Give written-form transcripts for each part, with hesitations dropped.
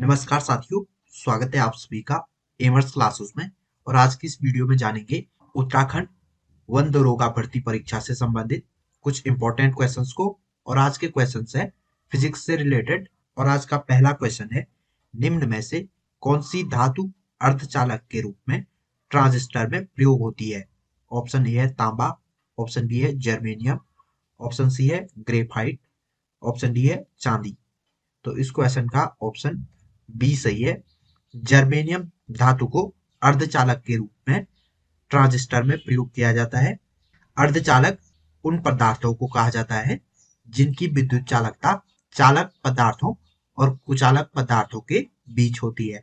नमस्कार साथियों, स्वागत है आप सभी का एमर्स क्लासेस में। और आज की इस वीडियो में जानेंगे उत्तराखंड वन दरोगा भर्ती परीक्षा से संबंधित कुछ इंपॉर्टेंट क्वेश्चंस को। और आज के क्वेश्चंस है फिजिक्स से रिलेटेड। और आज का पहला क्वेश्चन है, निम्न में से कौन सी धातु अर्धचालक के रूप में ट्रांजिस्टर में प्रयोग होती है? ऑप्शन ए है तांबा, ऑप्शन बी है जर्मेनियम, ऑप्शन सी है ग्रेफाइट, ऑप्शन डी है चांदी। तो इस क्वेश्चन का ऑप्शन बी सही है। जर्मेनियम धातु को अर्धचालक के रूप में ट्रांजिस्टर में प्रयोग किया जाता है। अर्धचालक उन पदार्थों को कहा जाता है जिनकी विद्युत चालकता चालक पदार्थों और कुचालक पदार्थों के बीच होती है,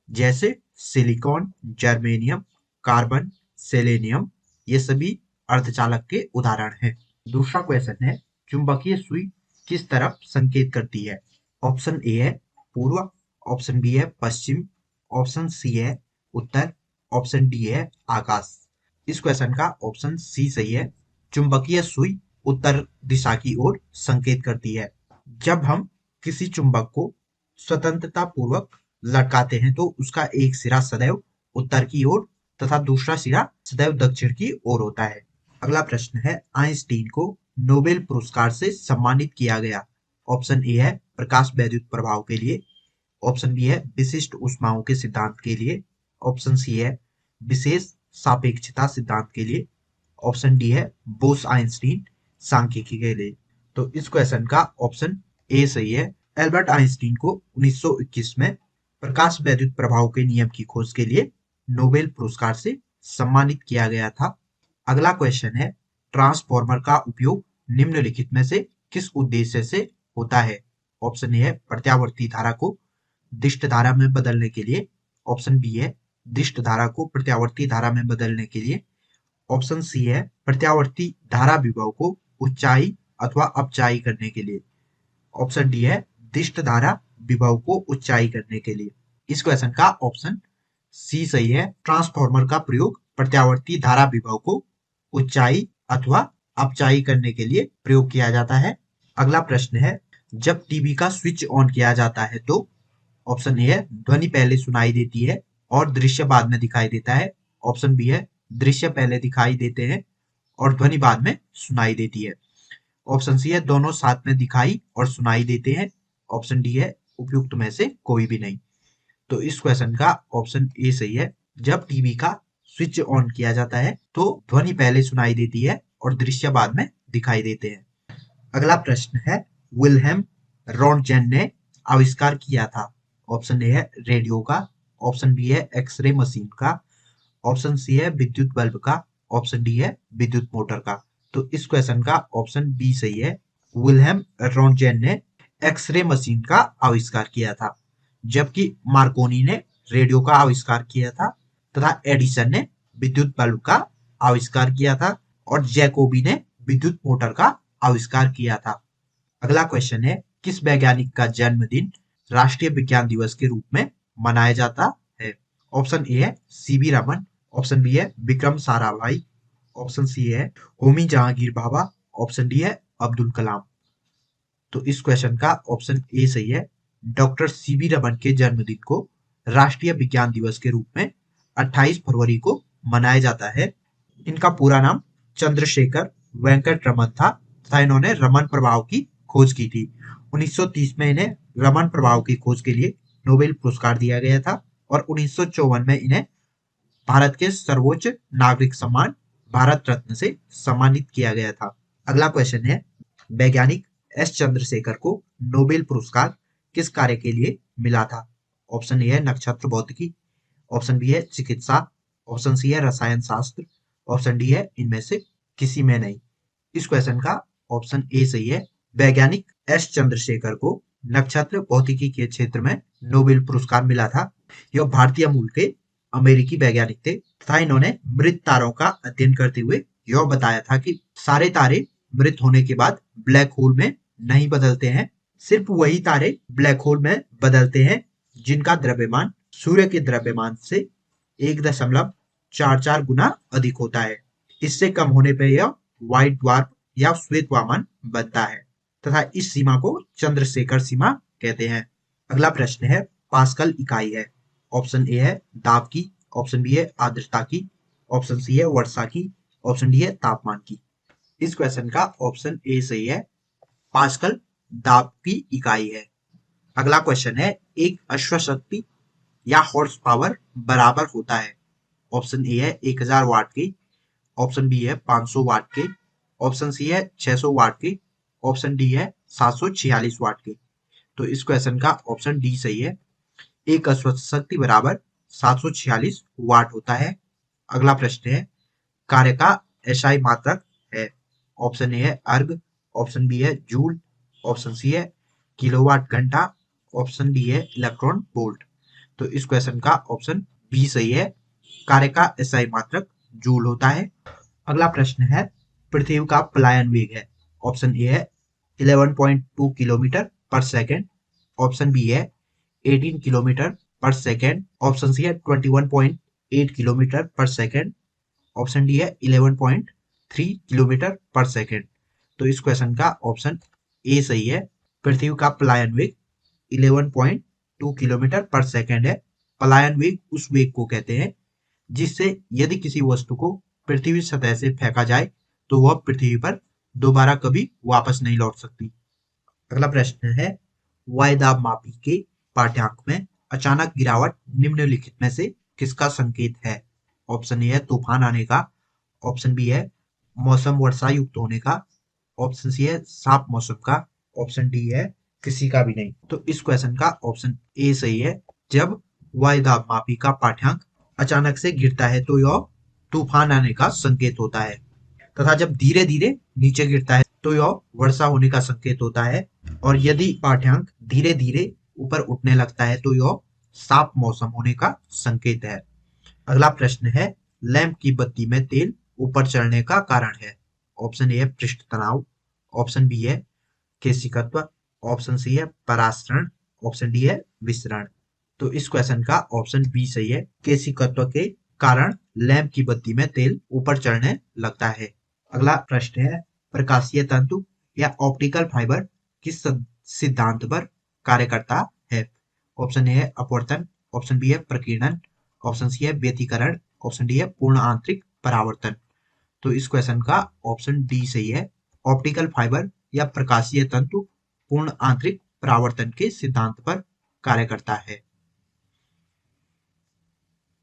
जैसे सिलिकॉन, जर्मेनियम, कार्बन, सेलेनियम। ये सभी अर्धचालक के उदाहरण हैं। दूसरा क्वेश्चन है, चुंबकीय सुई किस तरफ संकेत करती है? ऑप्शन ए है पूर्व, ऑप्शन बी है पश्चिम, ऑप्शन सी है उत्तर, ऑप्शन डी है आकाश। इस क्वेश्चन का ऑप्शन सी सही है। चुंबकीय सुई उत्तर दिशा की ओर संकेत करती है। जब हम किसी चुंबक को स्वतंत्रता पूर्वक लटकाते हैं तो उसका एक सिरा सदैव उत्तर की ओर तथा दूसरा सिरा सदैव दक्षिण की ओर होता है। अगला प्रश्न है, आइंस्टीन को नोबेल पुरस्कार से सम्मानित किया गया। ऑप्शन ए है प्रकाश वैद्युत प्रभाव के लिए, ऑप्शन बी है विशिष्ट ऊष्माओं के सिद्धांत के लिए, ऑप्शन सी है विशेष सापेक्षता सिद्धांत के लिए, ऑप्शन डी है बोस आइंस्टीन सांख्यिकी के लिए। तो इस क्वेश्चन का ऑप्शन ए सही है। एल्बर्ट आइंस्टीन को 1921 में प्रकाश वैद्युत प्रभाव के नियम की खोज के लिए नोबेल पुरस्कार से सम्मानित किया गया था। अगला क्वेश्चन है, ट्रांसफॉर्मर का उपयोग निम्नलिखित में से किस उद्देश्य से होता है? ऑप्शन ए है प्रत्यावर्ती धारा को दिष्ट धारा में बदलने के लिए, ऑप्शन बी है दिष्ट धारा को प्रत्यावर्ती धारा में बदलने के लिए, ऑप्शन सी है प्रत्यावर्ती धारा विभव को ऊंचाई अथवा अपचाई करने के लिए, ऑप्शन डी है दिष्ट धारा विभव को ऊंचाई करने के लिए। इस क्वेश्चन का ऑप्शन सी सही है। ट्रांसफॉर्मर का प्रयोग प्रत्यावर्ती धारा विभव को ऊंचाई अथवा अपचाई करने के लिए प्रयोग किया जाता है। अगला प्रश्न है, जब टीवी का स्विच ऑन किया जाता है तो ऑप्शन ए है ध्वनि पहले सुनाई देती है और दृश्य बाद में दिखाई देता है, ऑप्शन बी है दृश्य पहले दिखाई देते हैं और ध्वनि बाद में सुनाई देती है, ऑप्शन सी है दोनों साथ में दिखाई और सुनाई देते हैं, ऑप्शन डी है उपयुक्त में से कोई भी नहीं। तो इस क्वेश्चन का ऑप्शन ए सही है। जब टीवी का स्विच ऑन किया जाता है तो ध्वनि पहले सुनाई देती है और दृश्य बाद में दिखाई देते हैं। अगला प्रश्न है, विल्हेम रॉन्टगेन ने आविष्कार किया था। ऑप्शन ए है रेडियो का, ऑप्शन बी है एक्सरे मशीन का, ऑप्शन सी है विद्युत बल्ब का, ऑप्शन डी है विद्युत मोटर का। तो इस क्वेश्चन का ऑप्शन बी सही है। विल्हेम रॉन्टगेन ने एक्सरे मशीन का आविष्कार किया था, जबकि मार्कोनी ने रेडियो का आविष्कार किया था तथा एडिसन ने विद्युत बल्ब का आविष्कार किया था और जैकोबी ने विद्युत मोटर का आविष्कार किया था। अगला क्वेश्चन है, किस वैज्ञानिक का जन्मदिन राष्ट्रीय विज्ञान दिवस के रूप में मनाया जाता है? ऑप्शन ए है सीवी रमन, ऑप्शन बी है विक्रम साराभाई, ऑप्शन सी है होमी जहांगीर भाभा, ऑप्शन डी है अब्दुल कलाम। तो इस क्वेश्चन का ऑप्शन ए सही है। डॉक्टर सीवी रमन के जन्मदिन को राष्ट्रीय विज्ञान दिवस के रूप में 28 फरवरी को मनाया जाता है। इनका पूरा नाम चंद्रशेखर वेंकट रमन था तथा इन्होंने रमन प्रभाव की खोज की थी। 1930 में इन्हें रमन प्रभाव की खोज के लिए नोबेल पुरस्कार दिया गया था और 1954 में इन्हें भारत के सर्वोच्च नागरिक सम्मान भारत रत्न से सम्मानित किया गया था। अगला क्वेश्चन है, वैज्ञानिक एस चंद्रशेखर को नोबेल पुरस्कार किस कार्य के लिए मिला था? ऑप्शन ए है नक्षत्र भौतिकी, ऑप्शन बी है चिकित्सा, ऑप्शन सी है रसायन शास्त्र, ऑप्शन डी है इनमें से किसी में नहीं। इस क्वेश्चन का ऑप्शन ए सही है। वैज्ञानिक एस चंद्रशेखर को नक्षत्र भौतिकी के क्षेत्र में नोबेल पुरस्कार मिला था। यह भारतीय मूल के अमेरिकी वैज्ञानिक थे तथा इन्होंने मृत तारों का अध्ययन करते हुए यह बताया था कि सारे तारे मृत होने के बाद ब्लैक होल में नहीं बदलते हैं, सिर्फ वही तारे ब्लैक होल में बदलते हैं जिनका द्रव्यमान सूर्य के द्रव्यमान से 1.44 गुना अधिक होता है। इससे कम होने पर यह व्हाइट ड्वार्फ या श्वेत वामन बनता है तथा इस सीमा को चंद्रशेखर सीमा कहते हैं। अगला प्रश्न है, पास्कल इकाई है? ऑप्शन ए है दाब की, ऑप्शन बी है आर्द्रता की, ऑप्शन सी है वर्षा की, ऑप्शन डी है तापमान की। इस क्वेश्चन का ऑप्शन ए सही है, पास्कल दाब की इकाई है। अगला क्वेश्चन है, एक अश्वशक्ति या हॉर्स पावर बराबर होता है? ऑप्शन ए है 1000 वाट के, ऑप्शन बी है 500 वाट के, ऑप्शन सी है 600 वाट के, ऑप्शन डी है 746 वाट के। तो इस क्वेश्चन का ऑप्शन डी सही है, एक अश्वशक्ति बराबर 746 वाट होता है। अगला प्रश्न है, कार्य का एसआई मात्रक है? ऑप्शन ए है अर्ग, ऑप्शन बी है जूल, ऑप्शन सी है किलोवाट घंटा, ऑप्शन डी है इलेक्ट्रॉन वोल्ट। तो इस क्वेश्चन का ऑप्शन बी सही है, कार्य का एसआई मात्रक जूल होता है। अगला प्रश्न है, पृथ्वी का पलायन वेग है? ऑप्शन ए है 11.2 किलोमीटर पर सेकेंड, ऑप्शन बी है 18 किलोमीटर पर सेकेंड, ऑप्शन सी है 21.8 किलोमीटर पर सेकेंड, ऑप्शन डी है 11.3 किलोमीटर पर सेकेंड। तो इस क्वेश्चन का ऑप्शन ए सही है, पृथ्वी का पलायन वेग 11.2 किलोमीटर पर सेकेंड है। पलायन वेग उस वेग को कहते हैं जिससे यदि किसी वस्तु को पृथ्वी सतह से फेंका जाए तो वह पृथ्वी पर दोबारा कभी वापस नहीं लौट सकती। अगला प्रश्न है, वायुदाब मापी के पाठ्यांक में अचानक गिरावट निम्नलिखित में से किसका संकेत है? ऑप्शन ए है तूफान आने का, ऑप्शन बी है मौसम वर्षा युक्त होने का, ऑप्शन सी है साफ मौसम का, ऑप्शन डी है किसी का भी नहीं। तो इस क्वेश्चन का ऑप्शन ए सही है, जब वायुदाब मापी का पाठ्यांक अचानक से गिरता है तो यह तूफान आने का संकेत होता है, तथा जब धीरे धीरे नीचे गिरता है तो यह वर्षा होने का संकेत होता है, और यदि पाठ्यांक धीरे धीरे ऊपर उठने लगता है तो यह साफ मौसम होने का संकेत है। अगला प्रश्न है, लैंप की बत्ती में तेल ऊपर चढ़ने का कारण है? ऑप्शन ए है पृष्ठ तनाव, ऑप्शन बी है केशिकत्व, ऑप्शन सी है परासरण, ऑप्शन डी है विसरण। तो इस क्वेश्चन का ऑप्शन बी सही है, केशिकत्व के कारण लैंप की बत्ती में तेल ऊपर चढ़ने लगता है। अगला प्रश्न है, प्रकाशीय तंतु या ऑप्टिकल फाइबर किस सिद्धांत पर कार्य करता है? ऑप्शन ए है अपवर्तन, ऑप्शन बी है प्रकीर्णन, ऑप्शन सी है व्यतिकरण, ऑप्शन डी है पूर्ण आंतरिक परावर्तन। तो इस क्वेश्चन का ऑप्शन डी सही है, ऑप्टिकल फाइबर या प्रकाशीय तंतु पूर्ण आंतरिक परावर्तन के सिद्धांत पर कार्य करता है।